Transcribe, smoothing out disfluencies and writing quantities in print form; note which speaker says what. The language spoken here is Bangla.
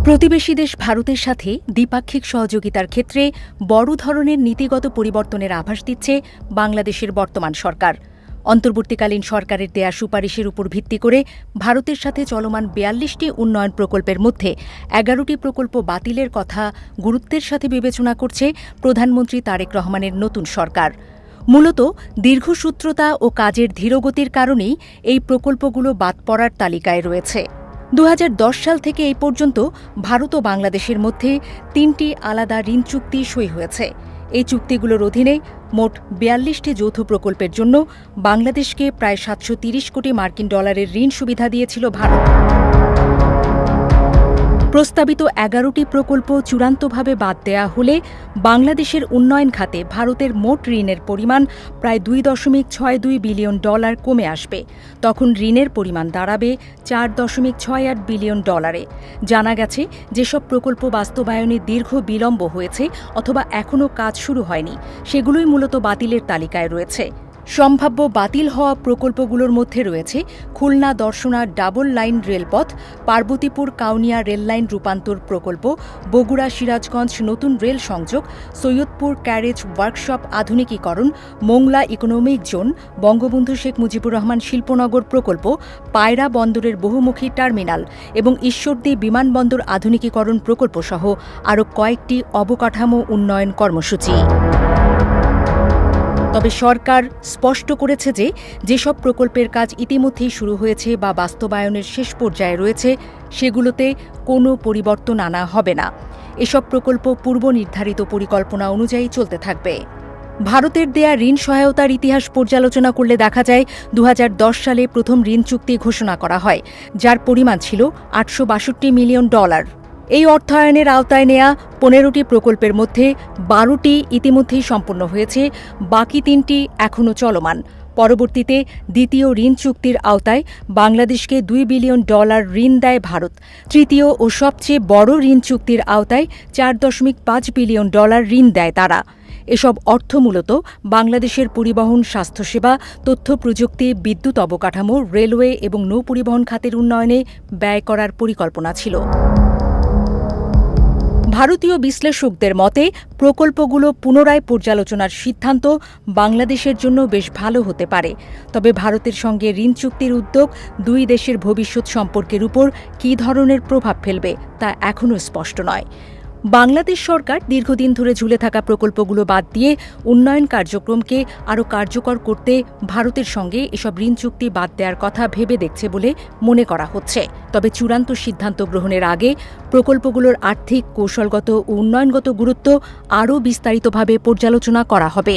Speaker 1: প্রতিবেশী দেশ ভারতের সাথে দ্বিপাক্ষিক সহযোগিতার ক্ষেত্রে বড় ধরনের নীতিগত পরিবর্তনের আভাস দিচ্ছে বাংলাদেশের বর্তমান সরকার। অন্তর্বর্তীকালীন সরকারের দেয়া সুপারিশের উপর ভিত্তি করে ভারতের সাথে চলমান ৪২টি উন্নয়ন প্রকল্পের মধ্যে ১১টি প্রকল্প বাতিলের কথা গুরুত্বের সাথে বিবেচনা করছে প্রধানমন্ত্রী তারেক রহমানের নতুন সরকার। মূলত দীর্ঘসূত্রতা ও কাজের ধীরগতির কারণেই এই প্রকল্পগুলো বাদ পড়ার তালিকায় রয়েছে। ২০১০ সাল থেকে এই পর্যন্ত ভারত ও বাংলাদেশের মধ্যে ৩টি আলাদা ঋণ চুক্তি সই হয়েছে। এই চুক্তিগুলোর অধীনে মোট ৪২টি যৌথ প্রকল্পের জন্য বাংলাদেশকে প্রায় ৭৩০ কোটি মার্কিন ডলারের ঋণ সুবিধা দিয়েছিল ভারত। প্রস্তাবিত ১১টি প্রকল্প চূড়ান্তভাবে বাদ দেয়া হলে বাংলাদেশের উন্নয়ন খাতে ভারতের মোট ঋণের পরিমাণ প্রায় $২.৬২ বিলিয়ন কমে আসবে। তখন ঋণের পরিমাণ দাঁড়াবে $৪.৬৮ বিলিয়ন। জানা গেছে, যেসব প্রকল্প বাস্তবায়নে দীর্ঘ বিলম্ব হয়েছে অথবা এখনও কাজ শুরু হয়নি, সেগুলোই মূলত বাতিলের তালিকায় রয়েছে। সম্ভাব্য বাতিল হওয়া প্রকল্পগুলোর মধ্যে রয়েছে খুলনা দর্শনা ডাবল লাইন রেলপথ, পার্বতীপুর কাউনিয়া রেললাইন রূপান্তর প্রকল্প, বগুড়া সিরাজগঞ্জ নতুন রেল সংযোগ, সৈয়দপুর ক্যারেজ ওয়ার্কশপ আধুনিকীকরণ, মোংলা ইকোনমিক জোন, বঙ্গবন্ধু শেখ মুজিবুর রহমান শিল্পনগর প্রকল্প, পায়রা বন্দরের বহুমুখী টার্মিনাল এবং ঈশ্বরদী বিমানবন্দর আধুনিকীকরণ প্রকল্পসহ আরও কয়েকটি অবকাঠামো উন্নয়ন কর্মসূচি। তবে সরকার স্পষ্ট করেছে যে যেসব প্রকল্পের কাজ ইতিমধ্যেই শুরু হয়েছে বা বাস্তবায়নের শেষ পর্যায়ে রয়েছে, সেগুলোতে কোনো পরিবর্তন আনা হবে না। এসব প্রকল্প পূর্ব নির্ধারিত পরিকল্পনা অনুযায়ী চলতে থাকবে। ভারতের দেয়া ঋণ সহায়তার ইতিহাস পর্যালোচনা করলে দেখা যায় ২০১০ সালে প্রথম ঋণ চুক্তি ঘোষণা করা হয়, যার পরিমাণ ছিল $৮৬২ মিলিয়ন। এই অর্থায়নের আওতায় নেয়া ১৫টি প্রকল্পের মধ্যে ১২টি ইতিমধ্যেই সম্পন্ন হয়েছে, বাকি ৩টি এখনও চলমান। পরবর্তীতে দ্বিতীয় ঋণ চুক্তির আওতায় বাংলাদেশকে $২ বিলিয়ন ঋণ দেয় ভারত। তৃতীয় ও সবচেয়ে বড় ঋণ চুক্তির আওতায় $৪.৫ বিলিয়ন ঋণ দেয় তারা। এসব অর্থ মূলত বাংলাদেশের পরিবহন, স্বাস্থ্যসেবা, তথ্য প্রযুক্তি, বিদ্যুৎ অবকাঠামো, রেলওয়ে এবং নৌপরিবহন খাতের উন্নয়নে ব্যয় করার পরিকল্পনা ছিল। ভারতীয় বিশ্লেষকদের মতে প্রকল্পগুলো পুনরায় পর্যালোচনার সিদ্ধান্ত বাংলাদেশের জন্য বেশ ভালো হতে পারে। তবে ভারতের সঙ্গে ঋণ চুক্তির উদ্যোগ দুই দেশের ভবিষ্যৎ সম্পর্কের উপর কী ধরনের প্রভাব ফেলবে তা এখনও স্পষ্ট নয়। বাংলাদেশ সরকার দীর্ঘদিন ধরে ঝুলে থাকা প্রকল্পগুলো বাদ দিয়ে উন্নয়ন কার্যক্রমকে আরও কার্যকর করতে ভারতের সঙ্গে এসব ঋণ চুক্তি বাদ দেওয়ার কথা ভেবে দেখছে বলে মনে করা হচ্ছে। তবে চূড়ান্ত সিদ্ধান্ত গ্রহণের আগে প্রকল্পগুলোর আর্থিক, কৌশলগত ও উন্নয়নগত গুরুত্ব আরও বিস্তারিতভাবে পর্যালোচনা করা হবে।